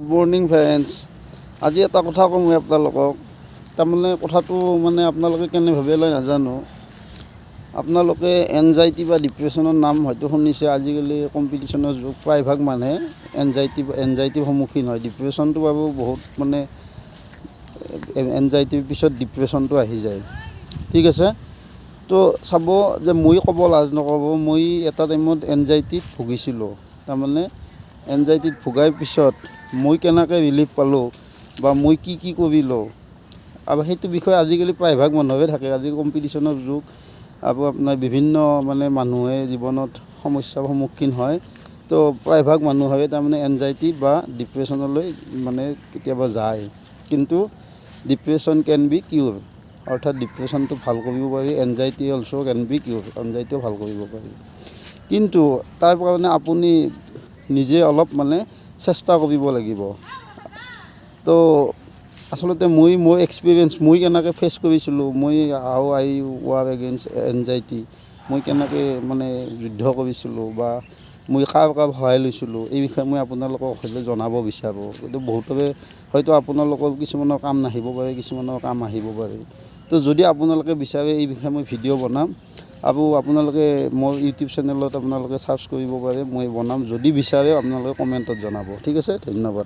Good morning friends. আজি এটা কথা কওঁ মই আপোনালোকক। তাৰমানে কথাটো মানে আপোনালোকে কেনে ভাবে লয় নাজানো। আপোনালোকে এনজাইটি বা ডিপ্ৰেশ্যনৰ নাম হয়তো শুনিছে। আজিকালি কম্পিটিশ্যনৰ যুগ, প্ৰায়ভাগ মানুহে এনজাইটিৰ সন্মুখীন হয়। ডিপ্ৰেশ্যনটো বাৰু বহুত মানে এনজাইটিৰ পিছত ডিপ্ৰেশ্যনটো আহি যায়। ঠিক আছে, তো চাব যে মই ক'ব লাজ নক'ব, মই এটা টাইমত এনজাইটিত ভুগিছিলোঁ। তাৰমানে এনজাইটিত ভোগাৰ পিছত মই কেনেকৈ ৰিলিফ পালোঁ বা মই কি কৰিলোঁ, আৰু সেইটো বিষয়ে আজিকালি প্ৰায়ভাগ মানুহে থাকে। আজিকালি কম্পিটিশ্যনৰ যুগ, আৰু আপোনাৰ বিভিন্ন মানে মানুহে জীৱনত সমস্যাৰ সন্মুখীন হয়। তো প্ৰায়ভাগ মানুহে তাৰমানে এনজাইটি বা ডিপ্ৰেশ্যনলৈ মানে কেতিয়াবা যায়। কিন্তু ডিপ্ৰেশ্যন কেন বি কিউৰ, অৰ্থাৎ ডিপ্ৰেশ্যনটো ভাল কৰিব পাৰি। এনজাইটি অলছ' কেন বি কিউৰ, এনজাইটিও ভাল কৰিব পাৰি। কিন্তু তাৰ কাৰণে আপুনি নিজে অলপ মানে চেষ্টা কৰিব লাগিব। তো আচলতে মোৰ এক্সপিৰিয়েঞ্চ, মই কেনেকৈ ফেচ কৰিছিলোঁ, মই হাউ আই ৱাৰ এগেইনষ্ট এনজাইটি, মই কেনেকৈ মানে যুদ্ধ কৰিছিলোঁ বা মই কাৰ সহায় লৈছিলোঁ, এই বিষয়ে মই আপোনালোকক হয়তো জনাব বিচাৰোঁ। কিন্তু বহুতৰে হয়তো আপোনালোকৰ কিছুমানৰ কাম নাহিব পাৰে, কিছুমানৰ কাম আহিব পাৰে। তো যদি আপোনালোকে বিচাৰে এই বিষয়ে মই ভিডিঅ' বনাম, আৰু আপোনালোকে মোৰ ইউটিউব চেনেলত আপোনালোকে চাৰ্চ কৰিব পাৰে, মই বনাম। যদি বিচাৰে আপোনালোকে কমেণ্টত জনাব। ঠিক আছে, ধন্যবাদ।